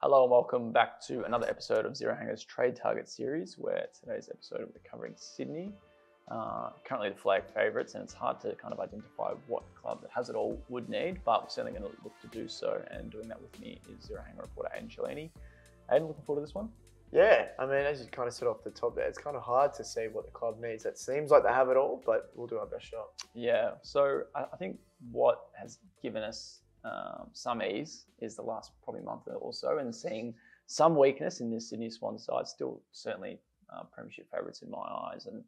Hello and welcome back to another episode of Zero Hangers Trade Target Series, where today's episode we're covering Sydney, currently the flag favourites, and it's hard to kind of identify what club that has it all would need, but we're certainly going to look to do so, and doing that with me is Zero Hanger reporter Aidan Cellini. Aidan, looking forward to this one? Yeah, I mean, as you kind of said off the top there, it's kind of hard to see what the club needs. It seems like they have it all, but we'll do our best shot. Yeah, so I think what has given us some ease is the last probably month or so, and seeing some weakness in this Sydney Swans side. Still certainly premiership favourites in my eyes, and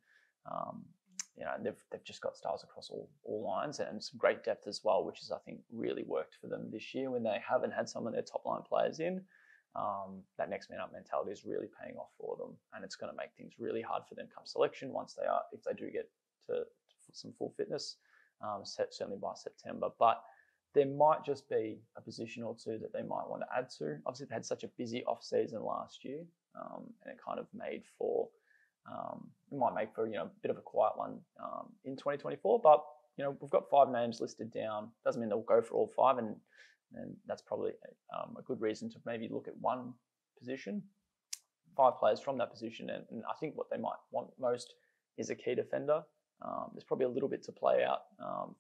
they've just got stars across all lines and some great depth as well, which has I think really worked for them this year when they haven't had some of their top line players in. That next man up mentality is really paying off for them, and it's going to make things really hard for them come selection if they do get to some full fitness, certainly by September. But there might just be a position or two that they might want to add to. Obviously, they had such a busy off season last year, and it kind of made for it might make for a bit of a quiet one in 2024. But we've got 5 names listed down. Doesn't mean they'll go for all 5, and that's probably a good reason to maybe look at one position, 5 players from that position, and I think what they might want most is a key defender. There's probably a little bit to play out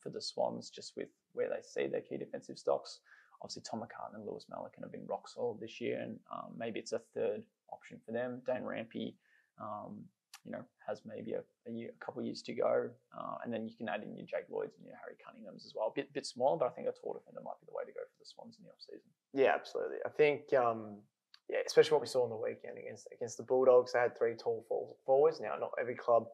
for the Swans just with where they see their key defensive stocks. Obviously, Tom McCartan and Lewis Melican have been rock solid this year, and maybe it's a third option for them. Dane Rampy, has maybe a couple of years to go, and then you can add in your Jake Lloyds and your Harry Cunninghams as well. A bit smaller, but I think a tall defender might be the way to go for the Swans in the off season. Yeah, absolutely. I think, especially what we saw on the weekend against the Bulldogs, they had 3 tall forwards. Now, not every club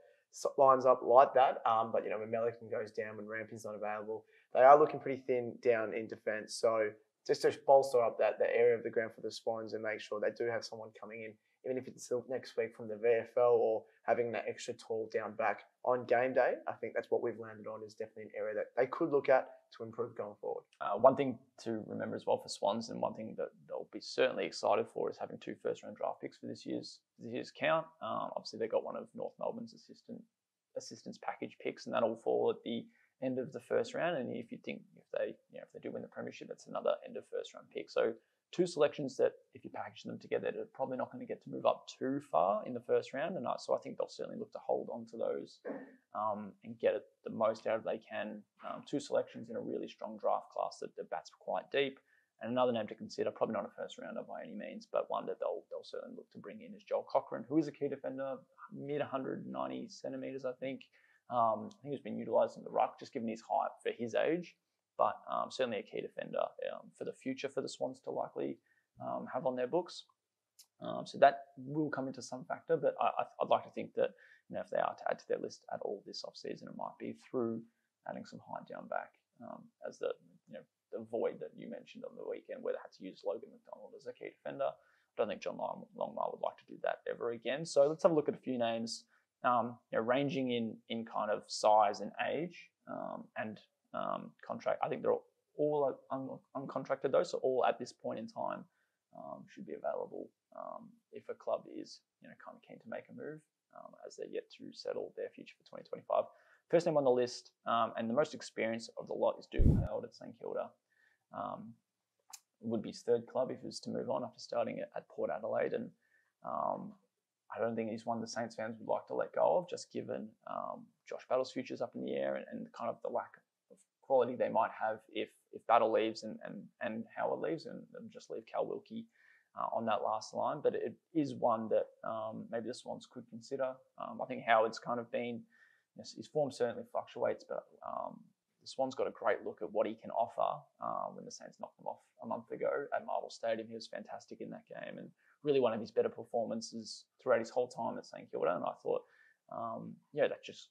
lines up like that, but when Melican goes down, when Rampy's not available, they are looking pretty thin down in defence. So just to bolster up that area of the ground for the Swans and make sure they do have someone coming in, even if it's next week from the VFL, or having that extra tall down back on game day. I think that's what we've landed on, is definitely an area that they could look at to improve going forward. One thing to remember as well for Swans, and one thing that they'll be certainly excited for, is having 2 first-round draft picks for this year's count. Obviously, they got one of North Melbourne's assistance package picks, and that'll fall at the end of the first round. And if they do win the premiership, that's another end of first round pick. So 2 selections that, if you package them together, they're probably not going to get to move up too far in the first round. And so I think they'll certainly look to hold on to those and get the most out of they can. 2 selections in a really strong draft class that bats quite deep. And another name to consider, probably not a first rounder by any means, but one that they'll certainly look to bring in, is Joel Cochrane, who is a key defender, mid 190 centimetres, I think. I think he's been utilised in the ruck, just given his height for his age, but certainly a key defender for the future for the Swans to likely have on their books. So that will come into some factor, but I'd like to think that if they are to add to their list at all this off-season, it might be through adding some height down back, as the void that you mentioned on the weekend, where they had to use Logan McDonald as a key defender. I don't think John Longmire would like to do that ever again. So let's have a look at a few names, ranging in kind of size and age and contract. I think they're all uncontracted though, so all at this point in time should be available if a club is kind of keen to make a move, as they're yet to settle their future for 2025. First name on the list, and the most experienced of the lot, is Dougal Howard at St Kilda. Would be his 3rd club if he was to move on after starting at Port Adelaide, and I don't think he's one the Saints fans would like to let go of, just given Josh Battle's future's up in the air, and kind of the lack of quality they might have if Battle leaves and Howard leaves, and just leave Cal Wilkie on that last line. But it is one that maybe the Swans could consider. I think Howard's kind of been, his form certainly fluctuates, but the Swans got a great look at what he can offer when the Saints knocked him off a month ago at Marvel Stadium. He was fantastic in that game, and really one of his better performances throughout his whole time at St Kilda. And I thought, that just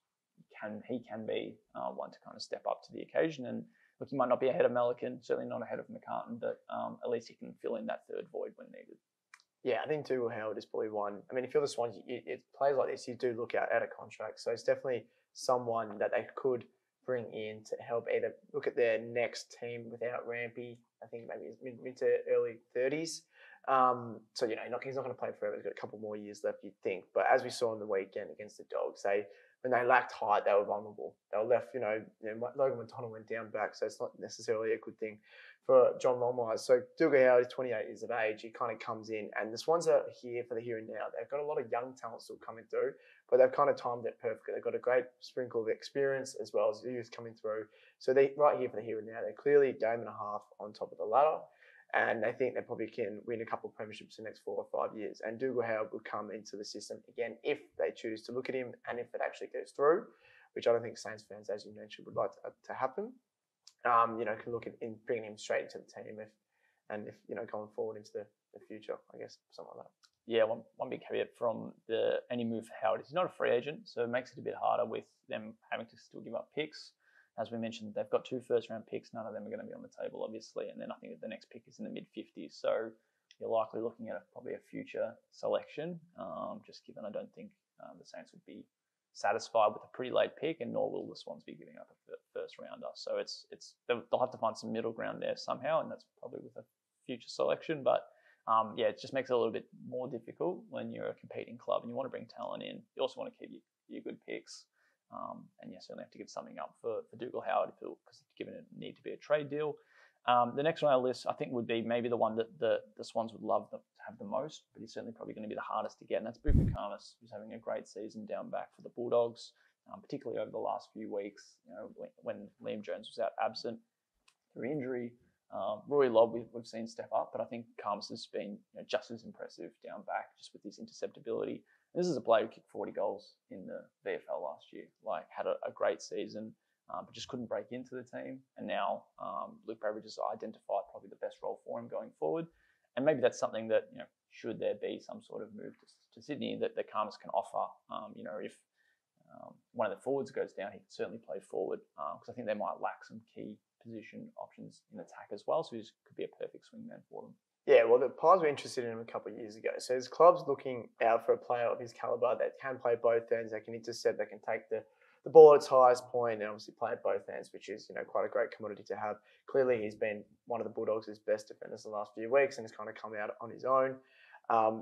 he can be one to kind of step up to the occasion. And look, he might not be ahead of Melican, certainly not ahead of McCartan, but at least he can fill in that 3rd void when needed. Yeah, I think Dougal Howard is probably one. I mean, if you're the Swans, it players like this, you do look out of contract. So it's definitely someone that they could bring in to help either look at their next team without Rampy. I think maybe mid to early 30s. So he's not going to play forever. He's got a couple more years left, you'd think. But as we saw on the weekend against the Dogs, they when they lacked height, they were vulnerable. They were left, Logan McDonald went down back, so it's not necessarily a good thing for John Longmire. So Dougal Howard is 28 years of age. He kind of comes in, and the Swans are here for the here and now. They've got a lot of young talent still coming through, but they've kind of timed it perfectly. They've got a great sprinkle of experience as well as youth coming through. So they're right here for the here and now. They're clearly a game and a half on top of the ladder. And they think they probably can win a couple of premierships in the next 4 or 5 years. And Dougal Howard will come into the system again if they choose to look at him and if it actually goes through, which I don't think Saints fans, as you mentioned, would like to happen. Can look at in bringing him straight into the team if going forward into the future, I guess, something like that. Yeah, one big caveat from any move for Howard is he's not a free agent, so it makes it a bit harder with them having to still give up picks. As we mentioned, they've got 2 first-round picks. None of them are going to be on the table, obviously. And then I think the next pick is in the mid-50s. So you're likely looking at probably a future selection, just given I don't think the Saints would be satisfied with a pretty late pick, and nor will the Swans be giving up a first-rounder. So they'll have to find some middle ground there somehow, and that's probably with a future selection. But it just makes it a little bit more difficult when you're a competing club and you want to bring talent in. You also want to keep your good picks. And you certainly have to give something up for Dougal Howard because given it need to be a trade deal. The next one on our list, I think, would be maybe the one that the Swans would love to have the most, but he's certainly probably going to be the hardest to get, and that's Buku Khamis, who's having a great season down back for the Bulldogs, particularly over the last few weeks. When Liam Jones was out absent through injury. Rory Lobb we've seen step up, but I think Khamis has been just as impressive down back, just with his interceptability. This is a player who kicked 40 goals in the VFL last year, had a great season, but just couldn't break into the team. And now Luke Beveridge has identified probably the best role for him going forward. And maybe that's something that, should there be some sort of move to Sydney that Khamis can offer. If one of the forwards goes down, he can certainly play forward because I think they might lack some key position options in attack as well. So he could be a perfect swingman for them. Yeah, well, the Pies were interested in him a couple of years ago. So there's clubs looking out for a player of his calibre that can play both ends, that can intercept, that can take the ball at its highest point and obviously play at both ends, which is quite a great commodity to have. Clearly, he's been one of the Bulldogs' best defenders in the last few weeks and has kind of come out on his own.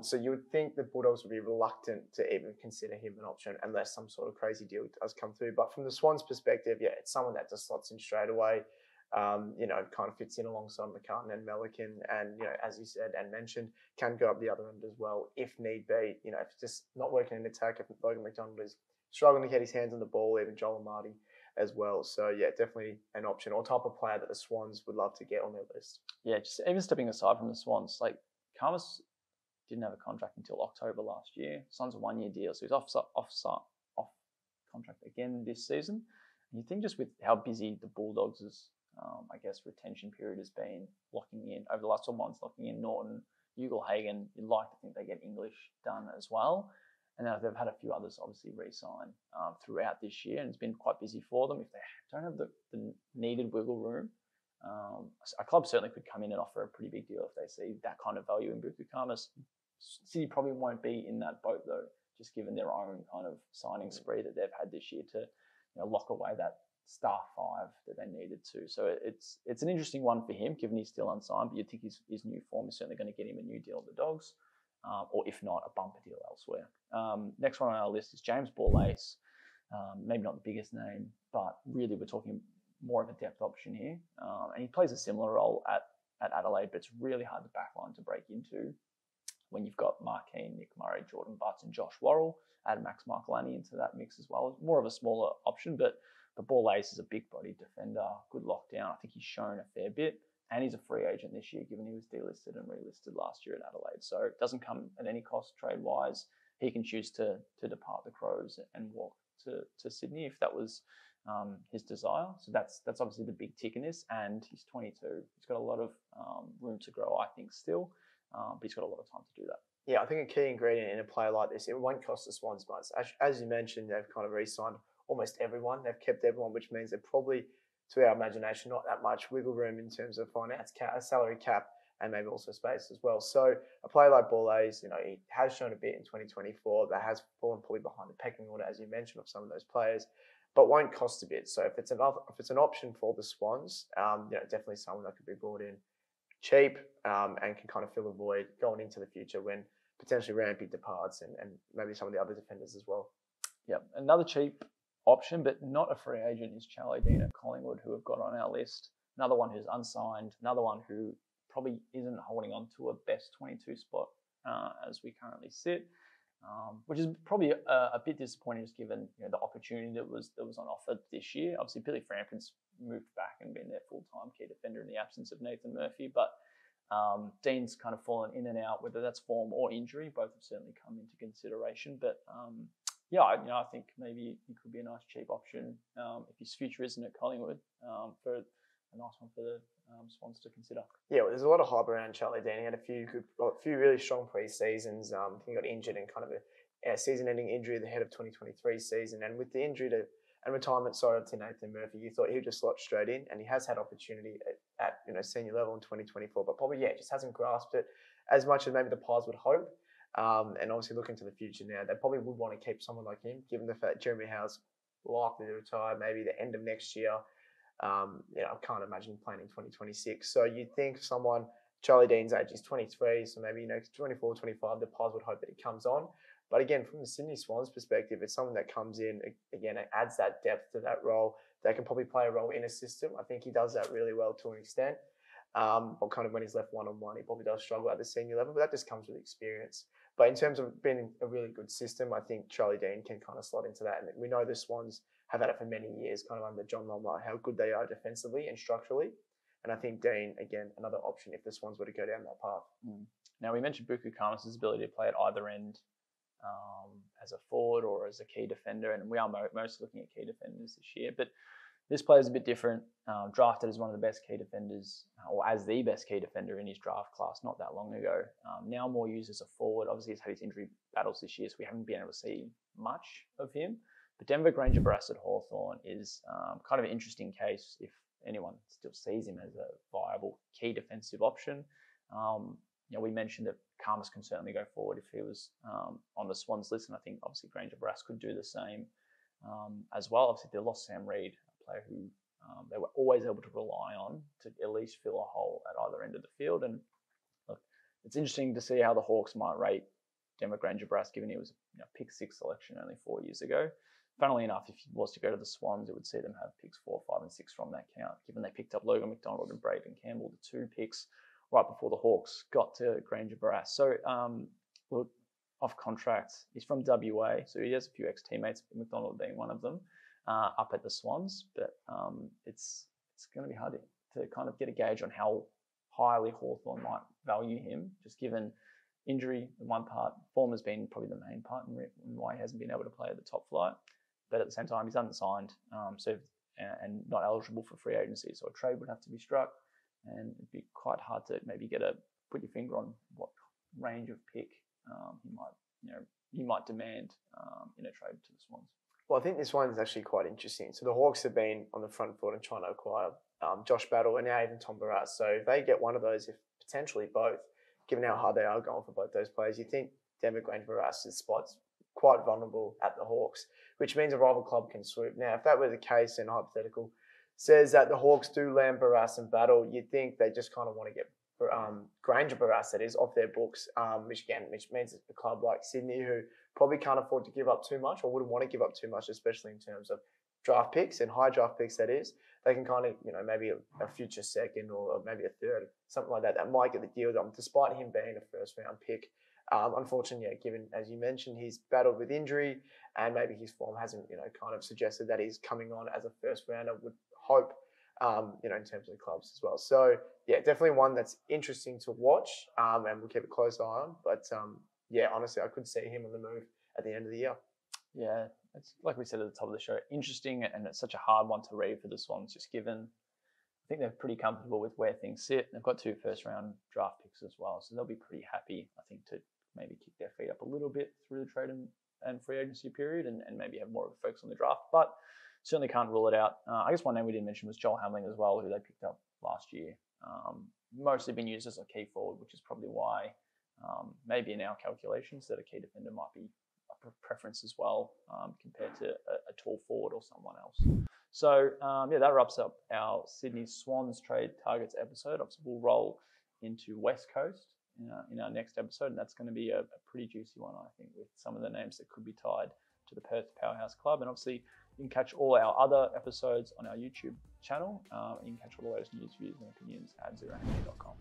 So you would think the Bulldogs would be reluctant to even consider him an option unless some sort of crazy deal does come through. But from the Swans' perspective, it's someone that just slots in straight away. Kind of fits in alongside McCartan and Melican, and as you said and mentioned, can go up the other end as well if need be. If it's just not working in attack, if Logan McDonald is struggling to get his hands on the ball, even Joel Marty as well. So definitely an option or type of player that the Swans would love to get on their list. Yeah, just even stepping aside from the Swans, Khamis didn't have a contract until October last year. Signed a 1-year deal, so he's off contract again this season. And you think just with how busy the Bulldogs' retention period has been, locking in over the last 12 months, locking in Norton, Ugle-Hagan, you'd like to think they get English done as well. And now they've had a few others obviously re-sign throughout this year, and it's been quite busy for them. If they don't have the needed wiggle room, a club certainly could come in and offer a pretty big deal if they see that kind of value in Buku Khamis. City probably won't be in that boat though, just given their own kind of signing spree that they've had this year to lock away that star 5 that they needed to. So it's an interesting one for him, given he's still unsigned, but you'd think his new form is certainly going to get him a new deal at the Dogs, or if not, a bumper deal elsewhere. Next one on our list is James Borlase. Maybe not the biggest name, but really we're talking more of a depth option here. And he plays a similar role at Adelaide, but it's really hard to backline to break into when you've got Mark Keane, Nick Murray, Jordan Butts, and Josh Worrell. Add Max Marcolani into that mix as well. More of a smaller option, but Borlase is a big-bodied defender, good lockdown. I think he's shown a fair bit, and he's a free agent this year, given he was delisted and relisted last year at Adelaide. So it doesn't come at any cost trade-wise. He can choose to depart the Crows and walk to Sydney if that was his desire. So that's obviously the big tick in this, and he's 22. He's got a lot of room to grow, I think, still, but he's got a lot of time to do that. Yeah, I think a key ingredient in a player like this, it won't cost the Swans much. As you mentioned, they've kind of re-signed almost everyone. They've kept everyone, which means they're probably, to our imagination, not that much wiggle room in terms of finance cap, salary cap, and maybe also space as well. So a player like Borlase, he has shown a bit in 2024, but has fallen probably behind the pecking order, as you mentioned, of some of those players, but won't cost a bit. So if it's an option for the Swans, definitely someone that could be brought in cheap and can kind of fill a void going into the future when potentially Rampy departs and maybe some of the other defenders as well. Yep. Another cheap option, but not a free agent, is Charlie Dean at Collingwood, who have got on our list. Another one who's unsigned. Another one who probably isn't holding on to a best 22 spot as we currently sit, which is probably a bit disappointing, just given the opportunity that was on offer this year. Obviously, Billy Frampton's moved back and been their full-time key defender in the absence of Nathan Murphy, but Dean's kind of fallen in and out, whether that's form or injury. Both have certainly come into consideration, but yeah, I think maybe he could be a nice cheap option if his future isn't at Collingwood, for a nice one for the Swans to consider. Yeah, well, there's a lot of hype around Charlie Dean. He had a few really strong pre-seasons. I think he got injured in kind of a season-ending injury at the head of 2023 season, and with the injury and retirement, to Nathan Murphy, you thought he would just slot straight in, and he has had opportunity at senior level in 2024, but probably just hasn't grasped it as much as maybe the Pies would hope. And obviously looking to the future now, they probably would want to keep someone like him, given the fact Jeremy Howe's likely to retire maybe the end of next year. I can't imagine him playing in 2026. So you'd think Charlie Dean's age is 23, so maybe 24, 25, the Pies would hope that he comes on. But again, from the Sydney Swans perspective, it's someone that comes in, again, it adds that depth to that role. They can probably play a role in a system. I think he does that really well to an extent. But kind of when he's left one-on-one, he probably does struggle at the senior level, but that just comes with experience. But in terms of being a really good system, I think Charlie Dean can kind of slot into that. And we know the Swans have had it for many years, kind of under John Lomar, how good they are defensively and structurally. And I think Dean, again, another option if the Swans were to go down that path. Now, we mentioned Buku Khamis' ability to play at either end, as a forward or as a key defender, and we are mostly looking at key defenders this year. But this player is a bit different. Drafted as one of the best key defenders, or as the best key defender in his draft class not that long ago. Now more used as a forward. Obviously, he's had his injury battles this year, so we haven't been able to see much of him. But Denver Granger Barrass at Hawthorn is kind of an interesting case if anyone still sees him as a viable key defensive option. We mentioned that Khamis can certainly go forward if he was on the Swans list, and I think obviously Granger Barrass could do the same as well. Obviously, they lost Sam Reid, a player who they were always able to rely on to at least fill a hole at either end of the field. And look, it's interesting to see how the Hawks might rate Denver Granger Barrass, given he was pick 6 selection only 4 years ago. Funnily enough, if he was to go to the Swans, it would see them have picks 4, 5, and 6 from that count, given they picked up Logan McDonald and Braden Campbell, the 2 picks right before the Hawks got to Granger Barrass. So, look, off contract, he's from WA, so he has a few ex-teammates, McDonald being one of them, up at the Swans. But it's going to be hard to kind of get a gauge on how highly Hawthorn might value him, just given injury in one part. Form has been probably the main part in why he hasn't been able to play at the top flight. But at the same time, he's unsigned, and not eligible for free agency. So a trade would have to be struck, and it'd be quite hard to maybe put your finger on what range of pick he might demand in a trade to the Swans. Well, I think this one is actually quite interesting. So the Hawks have been on the front foot and trying to acquire Josh Battle and now even Tom Barrass. So if they get one of those, if potentially both, given how hard they are going for both those players, you think Denver Granger Barrass' spot's quite vulnerable at the Hawks, which means a rival club can swoop. Now, if that were the case, and hypothetical says that the Hawks do land Barrass and Battle, you'd think they just kind of want to get Granger Barrass, that is, off their books, which means it's a club like Sydney, who probably can't afford to give up too much, or wouldn't want to give up too much, especially in terms of draft picks and high draft picks, that is. They can kind of, maybe a future second or maybe a third, something like that might get the deal done, despite him being a first round pick. Unfortunately, given, as you mentioned, he's battled with injury and maybe his form hasn't, kind of suggested that he's coming on as a first rounder, would hope, in terms of the clubs as well. So, yeah, definitely one that's interesting to watch, and we'll keep a close eye on. But, honestly, I could see him on the move at the end of the year. Yeah, it's like we said at the top of the show, interesting, and it's such a hard one to read for the Swans, just given I think they're pretty comfortable with where things sit. They've got 2 first-round draft picks as well, so they'll be pretty happy, I think, to maybe kick their feet up a little bit through the trade and free agency period and maybe have more of a focus on the draft. But certainly can't rule it out. I guess one name we didn't mention was Joel Hamling as well, who they picked up last year. Mostly been used as a key forward, which is probably why maybe in our calculations that a key defender might be a preference as well, compared to a tall forward or someone else. So, that wraps up our Sydney Swans trade targets episode. Obviously, we'll roll into West Coast in our next episode, and that's going to be a pretty juicy one, I think, with some of the names that could be tied to the Perth Powerhouse Club. And obviously, you can catch all our other episodes on our YouTube channel. And you can catch all the latest news, views, and opinions at zerohanging.com.